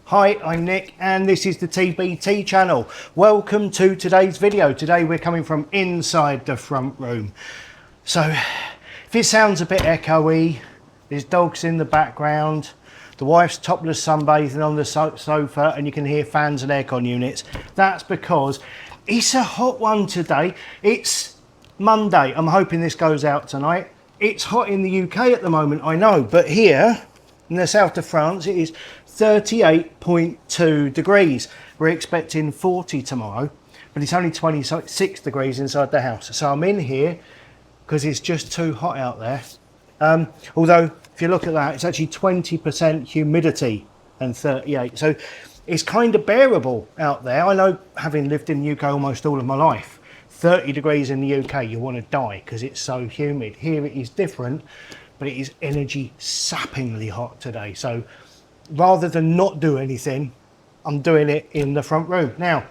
Hi, I'm Nick and this is the TbT channel. Welcome to today's video. Today we're coming from inside the front room. So if it sounds a bit echoey, there's dogs in the background, the wife's topless sunbathing on the sofa and you can hear fans and aircon units. That's because it's a hot one today. It's Monday. I'm hoping this goes out tonight. It's hot in the UK at the moment, I know, but here in the south of France it is 38.2 degrees. We're expecting 40 tomorrow, but it's only 26 degrees inside the house. So I'm in here because it's just too hot out there. Although if you look at that, it's actually 20% humidity and 38. So it's kind of bearable out there. I know, having lived in the UK almost all of my life, 30 degrees in the UK, you want to die because it's so humid. Here it is different, but it is energy sappingly hot today. So rather than not do anything, I'm doing it in the front room. Now,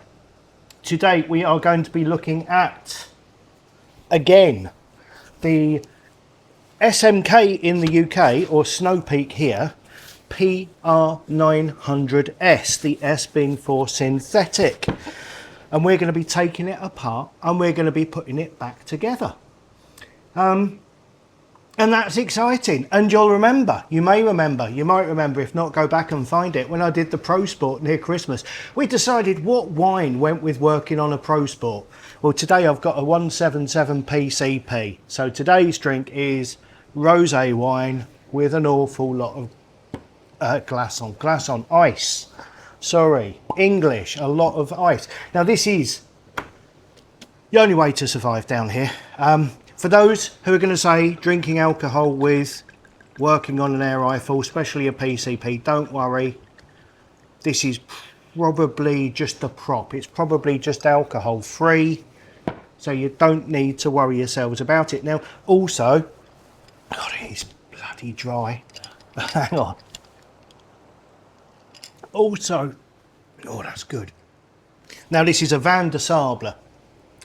today we are going to be looking at, again, the SMK in the UK, or Snow Peak here, PR900S, the S being for synthetic. And we're going to be taking it apart and we're going to be putting it back together. And that's exciting. And you'll remember, you might remember, if not, go back and find it. When I did the Pro Sport near Christmas, we decided what wine went with working on a Pro Sport. Well, today I've got a 177 PCP. So today's drink is rosé wine with an awful lot of glass on ice. Sorry, English, a lot of ice. Now this is the only way to survive down here. For those who are going to say drinking alcohol with working on an air rifle, especially a PCP, don't worry. This is probably just a prop. It's probably just alcohol free, so you don't need to worry yourselves about it. Now, also, God, it is bloody dry. Hang on. Also, oh, that's good. Now, this is a Vin de Sable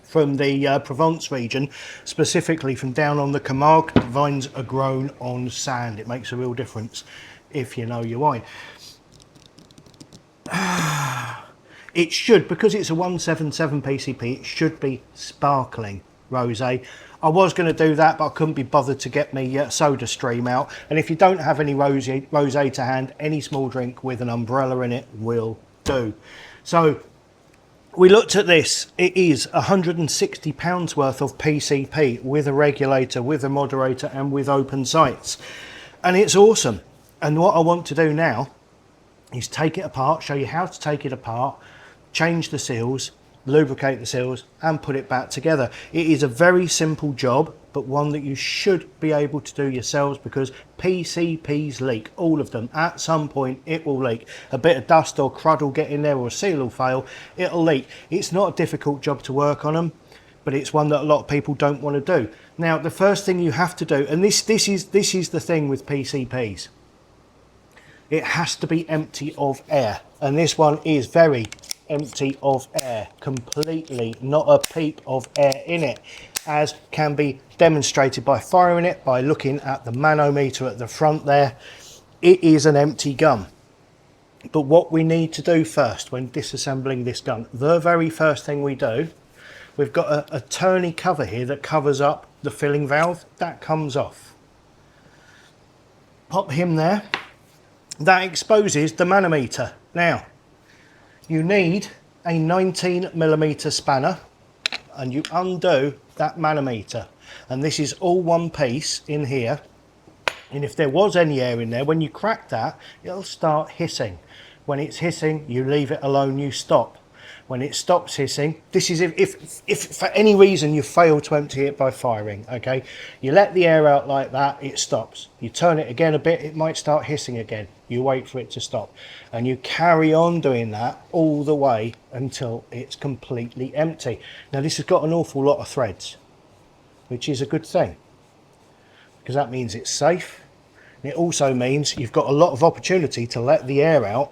from the Provence region, specifically from down on the Camargue. The vines are grown on sand. It makes a real difference if you know your wine. It should, because it's a 177 PCP, it should be sparkling rosé. I was going to do that, but I couldn't be bothered to get me soda stream out. And if you don't have any rosé to hand, any small drink with an umbrella in it will do. So we looked at this. It is £160 worth of PCP with a regulator, with a moderator and with open sights. And it's awesome. And what I want to do now is take it apart, show you how to take it apart, change the seals, lubricate the seals and put it back together. It is a very simple job, but one that you should be able to do yourselves, because PCPs leak, all of them. At some point it will leak. A bit of dust or crud will get in there, or a seal will fail, it'll leak. It's not a difficult job to work on them, but it's one that a lot of people don't want to do. Now, the first thing you have to do, and this is the thing with PCPs, it has to be empty of air, and this one is very empty of air, completely, not a peep of air in it, as can be demonstrated by firing it, by looking at the manometer at the front there. It is an empty gun. But what we need to do first when disassembling this gun, the very first thing we do, we've got a tourney cover here that covers up the filling valve. That comes off. Pop him there. That exposes the manometer. Now, you need a 19mm spanner and you undo that manometer, and this is all one piece in here, and if there was any air in there, when you crack that, it'll start hissing. When it's hissing, you leave it alone, you stop. When it stops hissing, this is if for any reason you fail to empty it by firing, okay, you let the air out like that, it stops. You turn it again a bit, it might start hissing again. You wait for it to stop, and you carry on doing that all the way until it's completely empty. Now, this has got an awful lot of threads, which is a good thing, because that means it's safe. And it also means you've got a lot of opportunity to let the air out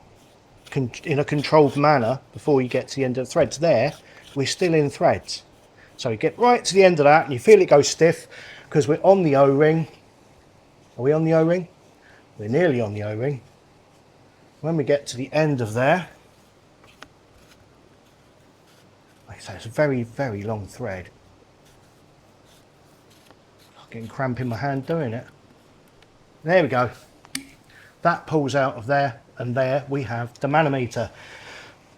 in a controlled manner before you get to the end of the threads. There, we're still in threads. So you get right to the end of that and you feel it go stiff because we're on the O-ring. Are we on the O-ring? We're nearly on the O-ring. when we get to the end of there, like I say, it's a very, very long thread. I'm getting cramp in my hand doing it. There we go. That pulls out of there, and there we have the manometer.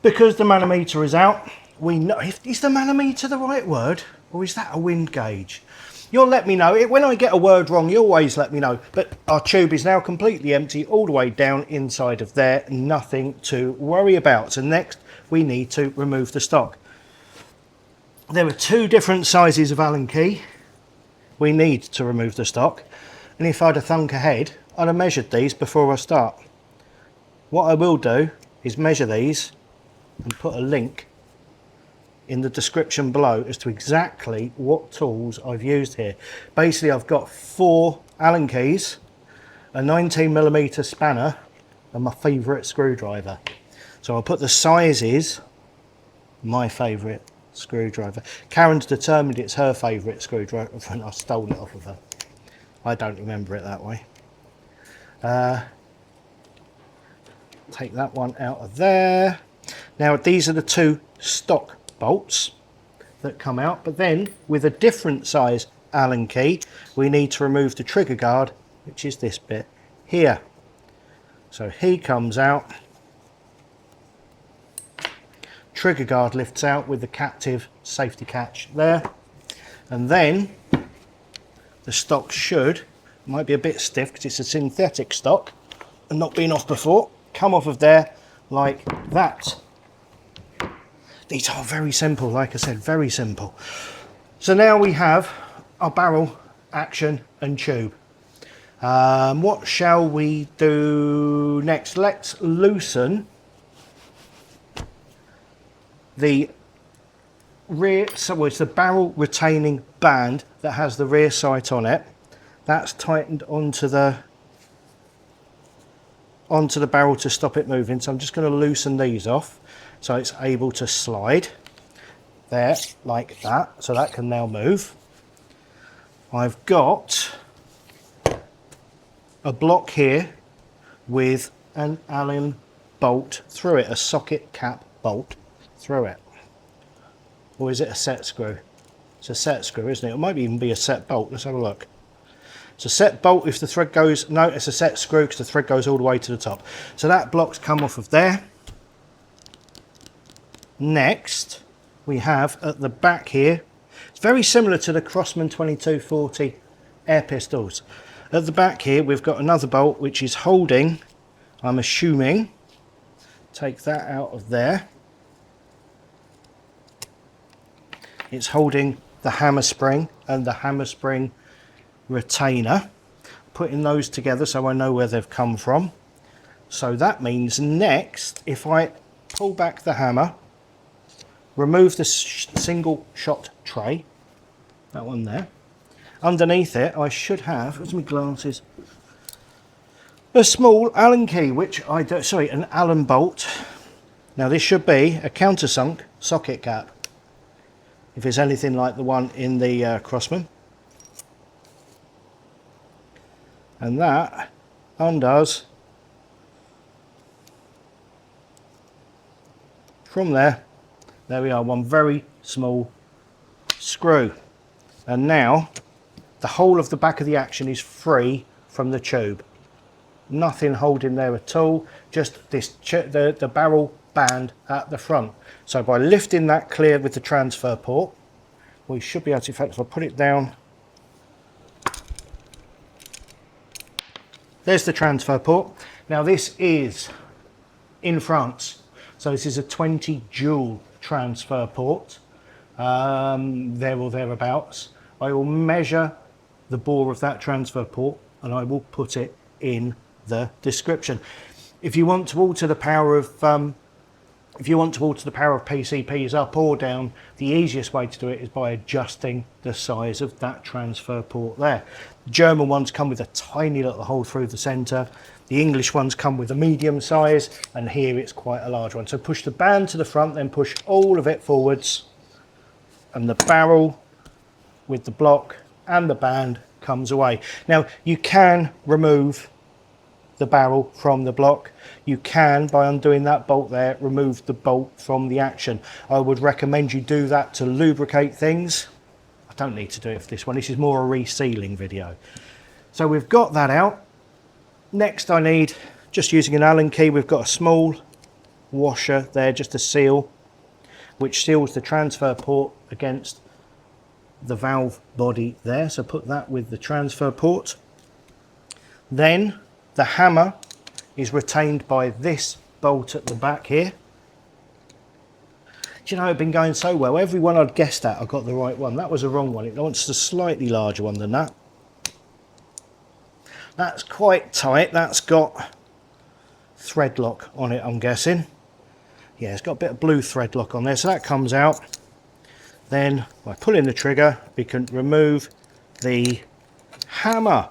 Because the manometer is out, we know, is the manometer the right word, or is that a wind gauge? You'll let me know. When I get a word wrong, you always let me know. But our tube is now completely empty all the way down inside of there. Nothing to worry about. So next, we need to remove the stock. There are two different sizes of Allen key. We need to remove the stock. And if I'd have thunk ahead, I'd have measured these before I start. What I will do is measure these and put a link in the description below as to exactly what tools I've used here. Basically, I've got 4 Allen keys, a 19mm spanner, and my favourite screwdriver. So I'll put the sizes, my favourite screwdriver. Karen's determined it's her favourite screwdriver, and I stole it off of her. I don't remember it that way. Take that one out of there. Now these are the 2 stock bolts that come out, but then with a different size Allen key, we need to remove the trigger guard, which is this bit here. So he comes out, trigger guard lifts out with the captive safety catch there, and then the stock should, might be a bit stiff because it's a synthetic stock and not been off before, come off of there like that. These are very simple, like I said, very simple. So now we have our barrel, action and tube. What shall we do next? Let's loosen the rear, so it's the barrel retaining band that has the rear sight on it. That's tightened onto the barrel to stop it moving. So I'm just going to loosen these off so it's able to slide there like that. So that can now move. I've got a block here with an Allen bolt through it, a socket cap bolt through it. Or is it a set screw? It's a set screw, isn't it? It might even be a set bolt. Let's have a look. It's a set bolt if the thread goes, no, it's a set screw because the thread goes all the way to the top. So that block's come off of there. Next, we have at the back here, it's very similar to the Crossman 2240 air pistols. At the back here, we've got another bolt which is holding, I'm assuming, take that out of there. It's holding the hammer spring and the hammer spring retainer, putting those together so I know where they've come from. So that means next, if I pull back the hammer, remove the single shot tray, that one there, underneath it I should have, where's my glasses, a small Allen key, which I do, sorry, an Allen bolt. Now this should be a countersunk socket cap, if it's anything like the one in the Crossman. And that undoes from there. There we are, one very small screw. And now the whole of the back of the action is free from the tube. Nothing holding there at all, just this the barrel band at the front. So by lifting that clear with the transfer port, we should be able to, in fact, if I put it down, there's the transfer port. Now this is in France, so this is a 20 joule transfer port, there or thereabouts. I will measure the bore of that transfer port and I will put it in the description. If you want to alter the power of PCPs up or down, the easiest way to do it is by adjusting the size of that transfer port there. The German ones come with a tiny little hole through the centre. The English ones come with a medium size, and here it's quite a large one. So push the band to the front, then push all of it forwards, and the barrel with the block and the band comes away. Now you can remove the barrel from the block. You can, by undoing that bolt there, remove the bolt from the action. I would recommend you do that to lubricate things. I don't need to do it for this one. This is more a resealing video. So we've got that out. Next I need, just using an Allen key, we've got a small washer there, just a seal, which seals the transfer port against the valve body there. So put that with the transfer port. Then the hammer is retained by this bolt at the back here. Do you know, it's been going so well. Every one I'd guessed at, I got the right one. That was a wrong one. It wants a slightly larger one than that. That's quite tight. That's got thread lock on it, I'm guessing. Yeah, it's got a bit of blue thread lock on there. So that comes out. Then by pulling the trigger, we can remove the hammer.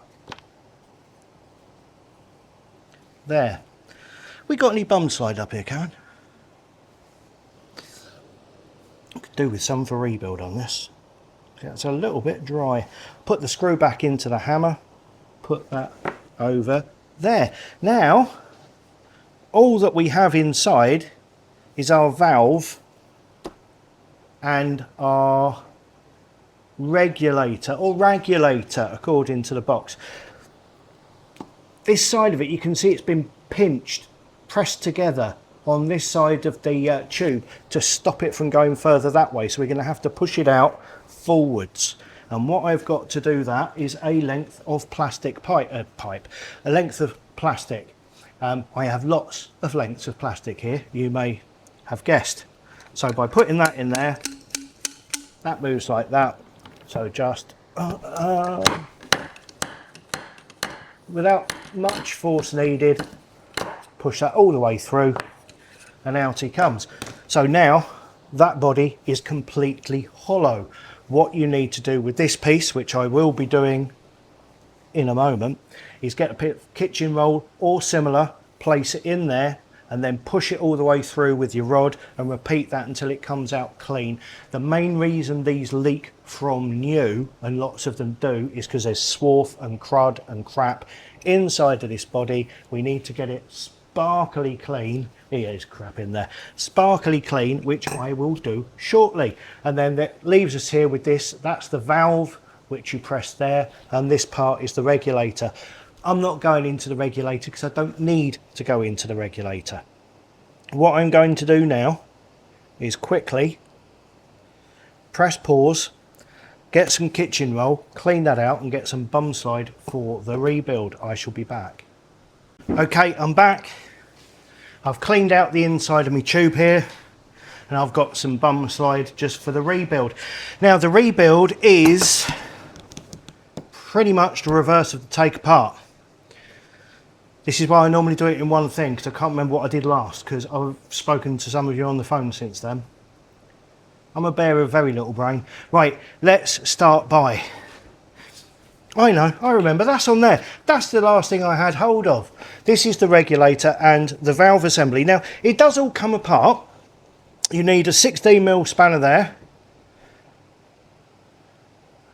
There. We got any bum slide up here, Karen? Could do with some for rebuild on this. It's a little bit dry. Put the screw back into the hammer. Put that over there. Now, all that we have inside is our valve and our regulator, or regulator according to the box. This side of it, you can see it's been pinched, pressed together on this side of the tube to stop it from going further that way. So we're going to have to push it out forwards. And what I've got to do that is a length of plastic pipe, a length of plastic. I have lots of lengths of plastic here, you may have guessed. So by putting that in there, that moves like that. So just without much force needed, push that all the way through and out he comes. So now that body is completely hollow. What you need to do with this piece, which I will be doing in a moment, is get a kitchen roll or similar, place it in there and then push it all the way through with your rod and repeat that until it comes out clean. The main reason these leak from new, and lots of them do, is because there's swarf and crud and crap inside of this body. We need to get it sparkly clean. There's crap in there. Sparkly clean, which I will do shortly. And then that leaves us here with this. That's the valve, which you press there, and this part is the regulator. I'm not going into the regulator because I don't need to go into the regulator. What I'm going to do now is quickly press pause, get some kitchen roll, clean that out and get some bum slide for the rebuild. I shall be back. Okay, I'm back. I've cleaned out the inside of my tube here and I've got some bum slide just for the rebuild. Now the rebuild is pretty much the reverse of the take apart. This is why I normally do it in one thing, because I can't remember what I did last, because I've spoken to some of you on the phone since then. I'm a bear with very little brain. Right, let's start by... I know, I remember, that's on there. That's the last thing I had hold of. This is the regulator and the valve assembly. Now, it does all come apart. You need a 16mm spanner there.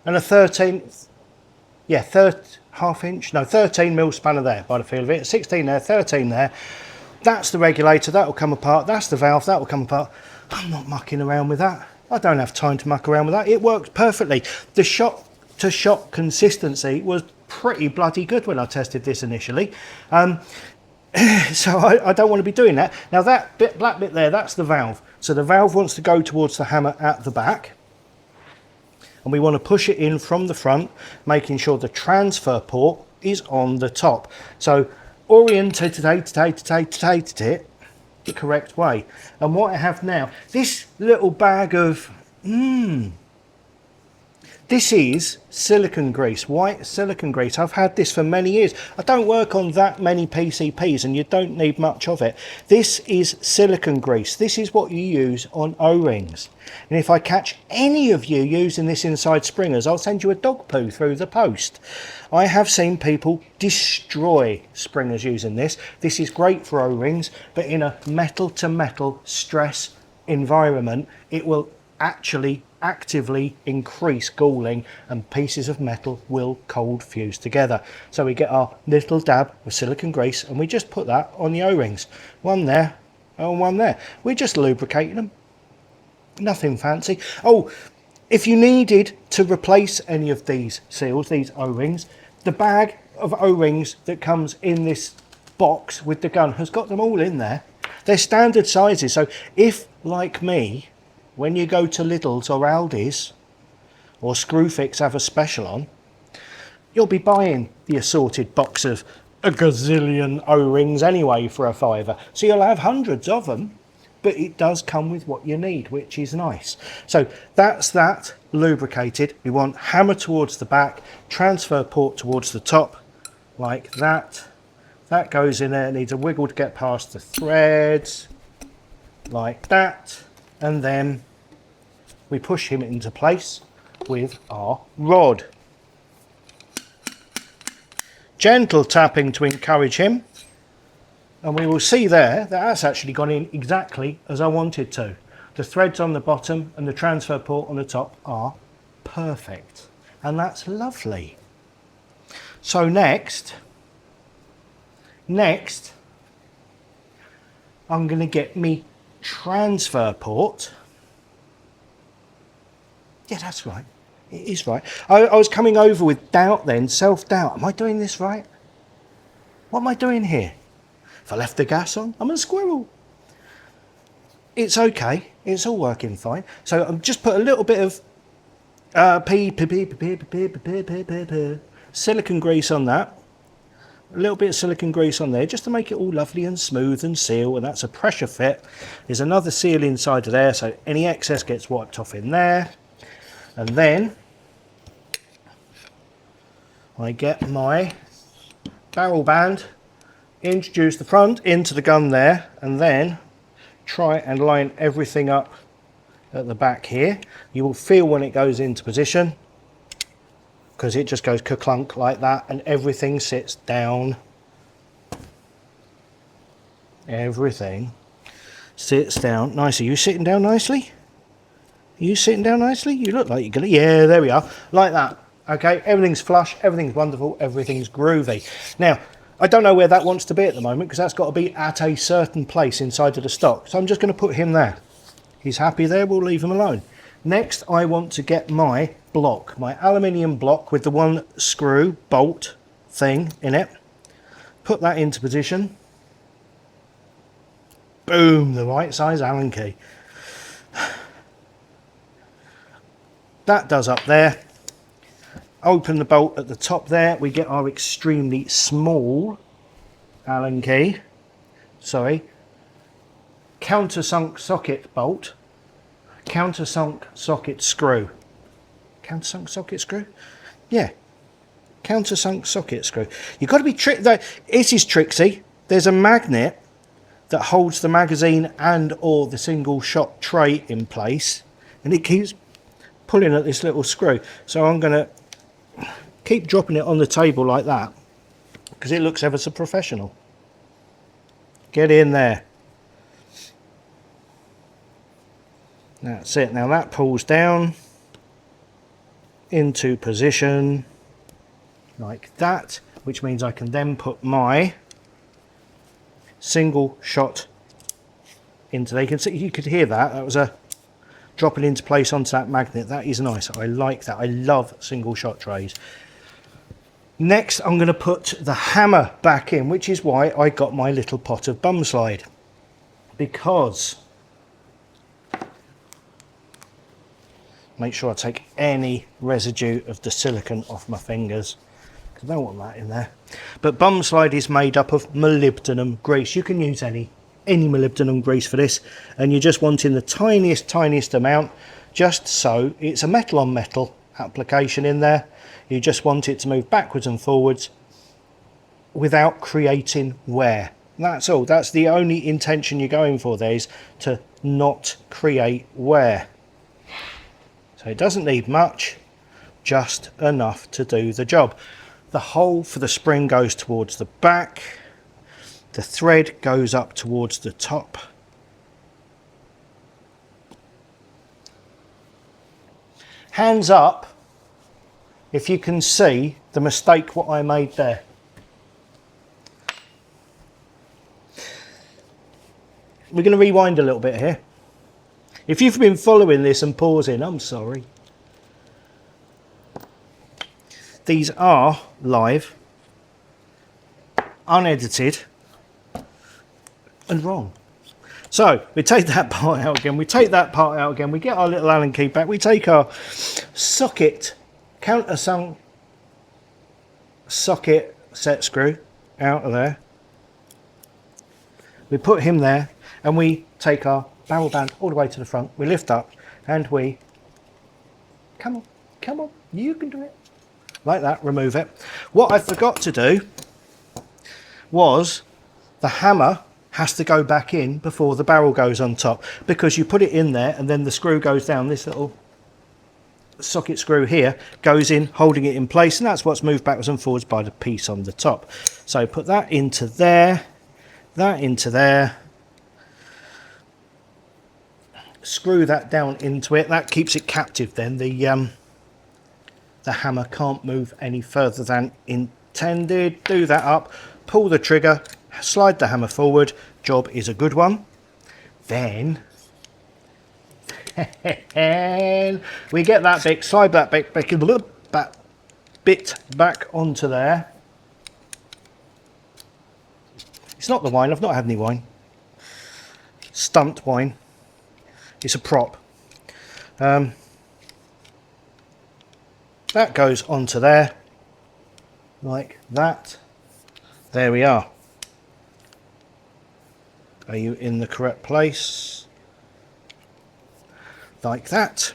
And a 13mm spanner there by the feel of it. 16 there, 13 there. That's the regulator, that will come apart. That's the valve, that will come apart. I'm not mucking around with that. I don't have time to muck around with that. It works perfectly. The shot to shot consistency was pretty bloody good when I tested this initially. So I don't want to be doing that. Now that black bit there, that's the valve. So the valve wants to go towards the hammer at the back. And we want to push it in from the front, making sure the transfer port is on the top. So orientate it the correct way. And what I have now, this little bag of, this is silicone grease, white silicone grease. I've had this for many years. I don't work on that many PCPs and you don't need much of it. This is silicone grease. This is what you use on O-rings. And if I catch any of you using this inside springers, I'll send you a dog poo through the post. I have seen people destroy springers using this. This is great for O-rings, but in a metal to metal stress environment, it will actually actively increase galling and pieces of metal will cold fuse together. So we get our little dab of silicone grease and we just put that on the O-rings. One there and one there. We're just lubricating them. Nothing fancy. Oh, if you needed to replace any of these seals, these O-rings, the bag of O-rings that comes in this box with the gun has got them all in there. They're standard sizes, so if, like me, when you go to Lidl's or Aldi's or Screwfix have a special on, you'll be buying the assorted box of a gazillion O-rings anyway for a £5. So you'll have hundreds of them, but it does come with what you need, which is nice. So that's that lubricated. We want hammer towards the back, transfer port towards the top, like that. That goes in there, it needs a wiggle to get past the threads, like that. And then we push him into place with our rod. Gentle tapping to encourage him. And we will see there that that's actually gone in exactly as I wanted to. The threads on the bottom and the transfer port on the top are perfect. And that's lovely. So next, I'm going to get me transfer port. Yeah, that's right. It is right. I was coming over with doubt then, self-doubt. Am I doing this right? What am I doing here? If I left the gas on, I'm a squirrel. It's okay. It's all working fine. So I've just put a little bit of silicone grease on that. A little bit of silicone grease on there just to make it all lovely and smooth and seal, and that's a pressure fit. There's another seal inside of there, so any excess gets wiped off in there. And then I get my barrel band, introduce the front into the gun there, and then try and line everything up at the back here. You will feel when it goes into position, because it just goes ka-clunk like that and everything sits down. Everything sits down nicely. You sitting down nicely? Are you sitting down nicely? You look like you're gonna, yeah, there we are, like that. Okay, everything's flush, everything's wonderful, everything's groovy. Now, I don't know where that wants to be at the moment because that's got to be at a certain place inside of the stock. So I'm just going to put him there. He's happy there, we'll leave him alone. Next, I want to get my block, my aluminium block with the one screw bolt thing in it. Put that into position. Boom, the right size Allen key. That does up there. Open the bolt at the top there. We get our extremely small Allen key. Sorry. Countersunk socket bolt. Countersunk socket screw. Countersunk socket screw? Yeah. Countersunk socket screw. You've got to be though. It is tricksy. There's a magnet that holds the magazine and or the single shot tray in place, and it keeps pulling at this little screw. So I'm going to keep dropping it on the table like that because it looks ever so professional. Get in there. That's it. Now that pulls down into position like that, which means I can then put my single shot into there. You can see, you could hear that. That was a dropping into place onto that magnet. That is nice. I like that. I love single shot trays. Next, I'm going to put the hammer back in, which is why I got my little pot of bum slide, because make sure I take any residue of the silicone off my fingers, because I don't want that in there. But bum slide is made up of molybdenum grease. You can use any molybdenum grease for this, and you're just wanting the tiniest amount, just so it's a metal on metal application in there. You just want it to move backwards and forwards without creating wear. That's all. That's the only intention you're going for there, is to not create wear. So it doesn't need much, just enough to do the job. The hole for the spring goes towards the back. The thread goes up towards the top. Hands up if you can see the mistake what I made there. We're going to rewind a little bit here. If you've been following this and pausing, I'm sorry. These are live, unedited, and wrong. So we take that part out again, we take that part out again, we get our little Allen key back, we take our socket, countersunk socket set screw out of there. We put him there and we take our barrel band all the way to the front, we lift up and we, come on, you can do it. Like that, remove it. What I forgot to do was the hammer has to go back in before the barrel goes on top, because you put it in there and then the screw goes down. This little socket screw here goes in, holding it in place, and that's what's moved backwards and forwards by the piece on the top. So put that into there, that into there, screw that down into it. That keeps it captive then. The hammer can't move any further than intended. Do that up, pull the trigger, slide the hammer forward, job is a good one. Then we get that bit, slide that bit back onto there. It's not the wine, I've not had any wine. Stunt wine. It's a prop. That goes onto there, like that. There we are. Are you in the correct place? Like that.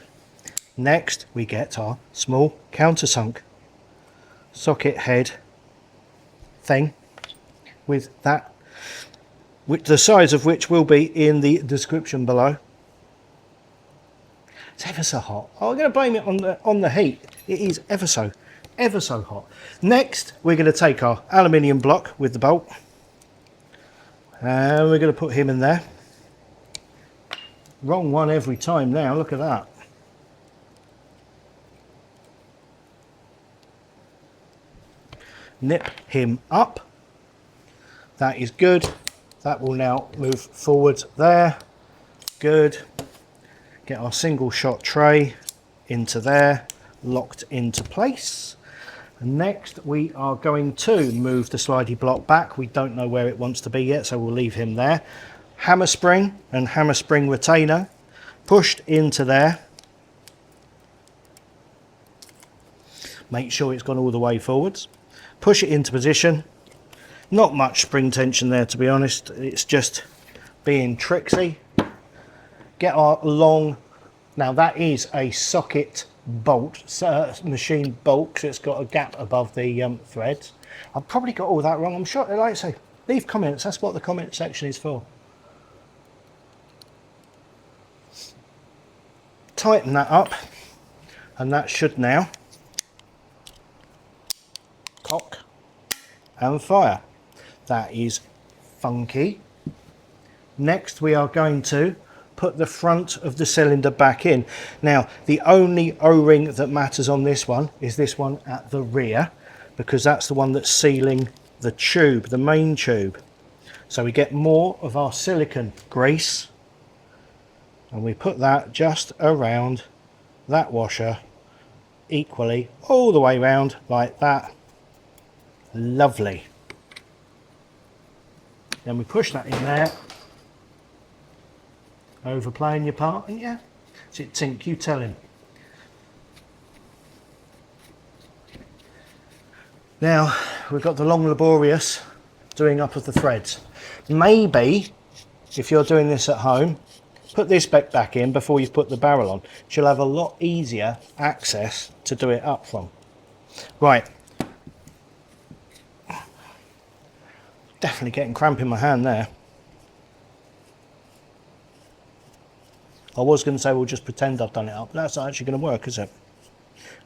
Next, we get our small countersunk socket head thing with that, the size of which will be in the description below. It's ever so hot. Oh, I'm going to blame it on the heat. It is ever so hot. Next, we're going to take our aluminium block with the bolt, and we're going to put him in there. Wrong one every time now. Look at that. Nip him up. That is good. That will now move forwards there. Good. Get our single shot tray into there, locked into place. And next we are going to move the slidey block back. We don't know where it wants to be yet, so we'll leave him there. Hammer spring and hammer spring retainer pushed into there. Make sure it's gone all the way forwards. Push it into position. Not much spring tension there, to be honest. It's just being tricksy. Get our long, now that is a socket bolt, machine bolt, so it's got a gap above the threads. I've probably got all that wrong. I'm sure, like I say, leave comments. That's what the comment section is for. Tighten that up, and that should now cock and fire. That is funky. Next we are going to put the front of the cylinder back in. Now the only O-ring that matters on this one is this one at the rear, because that's the one that's sealing the tube, the main tube. So we get more of our silicone grease and we put that just around that washer equally all the way around like that. Lovely. Then we push that in there. Overplaying your part, and yeah, it's it, Tink, you tell him. Now we've got the long laborious doing up of the threads. Maybe if you're doing this at home, put this back in before you put the barrel on. You'll have a lot easier access to do it up from. Right, definitely getting cramp in my hand there. I was going to say we'll just pretend I've done it up, but that's not actually going to work, is it?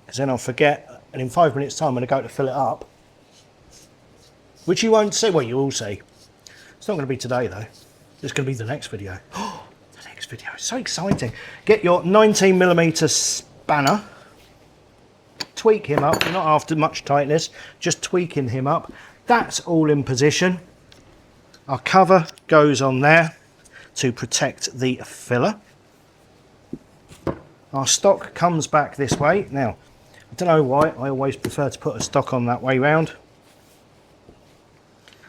Because then I'll forget, and in 5 minutes time when I go to fill it up, which you won't see, well you will see. It's not going to be today though, it's going to be the next video. Oh, the next video, it's so exciting. Get your 19mm spanner, tweak him up. You're not after much tightness, just tweaking him up. That's all in position. Our cover goes on there to protect the filler. Our stock comes back this way. Now, I don't know why, I always prefer to put a stock on that way round.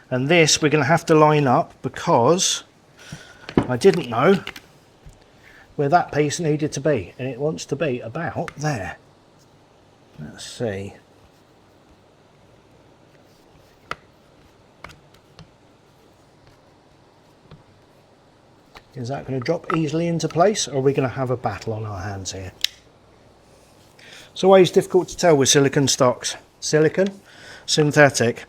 And this we're going to have to line up because I didn't know where that piece needed to be, and it wants to be about there. Let's see. Is that going to drop easily into place, or are we going to have a battle on our hands here? It's always difficult to tell with silicone stocks. Silicone, synthetic.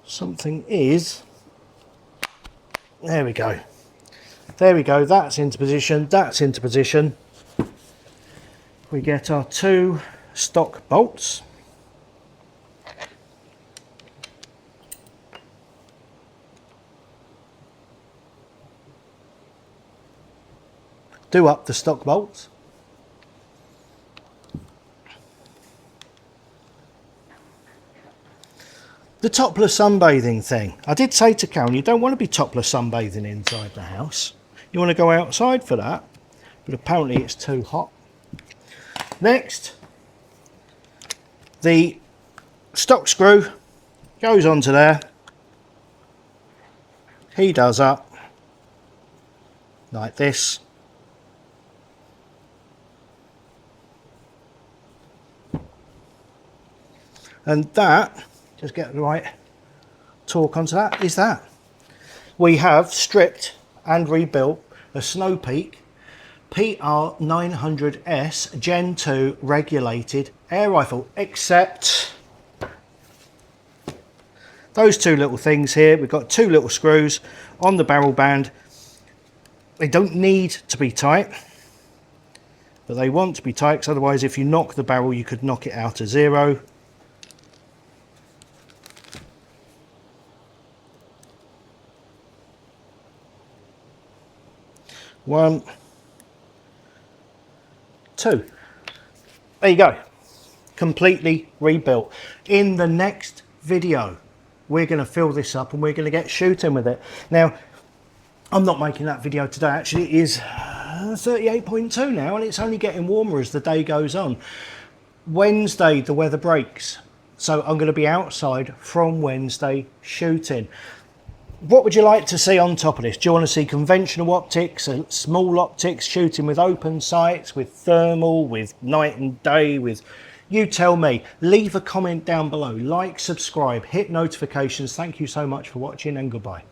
Something is, there we go. There we go, that's into position, that's into position. We get our 2 stock bolts. Do up the stock bolts. The topless sunbathing thing. I did say to Karen, you don't want to be topless sunbathing inside the house. You want to go outside for that, but apparently it's too hot. Next, the stock screw goes onto there. He does up like this. And that, just get the right torque onto that, is that. We have stripped and rebuilt a Snow Peak PR900 Gen 2 regulated air rifle, except those 2 little things here. We've got 2 little screws on the barrel band. They don't need to be tight, but they want to be tight, because otherwise if you knock the barrel you could knock it out to 0. One, 2. There you go. Completely rebuilt. In the next video, we're going to fill this up and we're going to get shooting with it. Now, I'm not making that video today. Actually, it is 38.2 now, and it's only getting warmer as the day goes on. Wednesday, the weather breaks. So I'm going to be outside from Wednesday shooting. What would you like to see on top of this? Do you want to see conventional optics, small optics, shooting with open sights, with thermal, with night and day, with... You tell me. Leave a comment down below. Like, subscribe, hit notifications. Thank you so much for watching, and goodbye.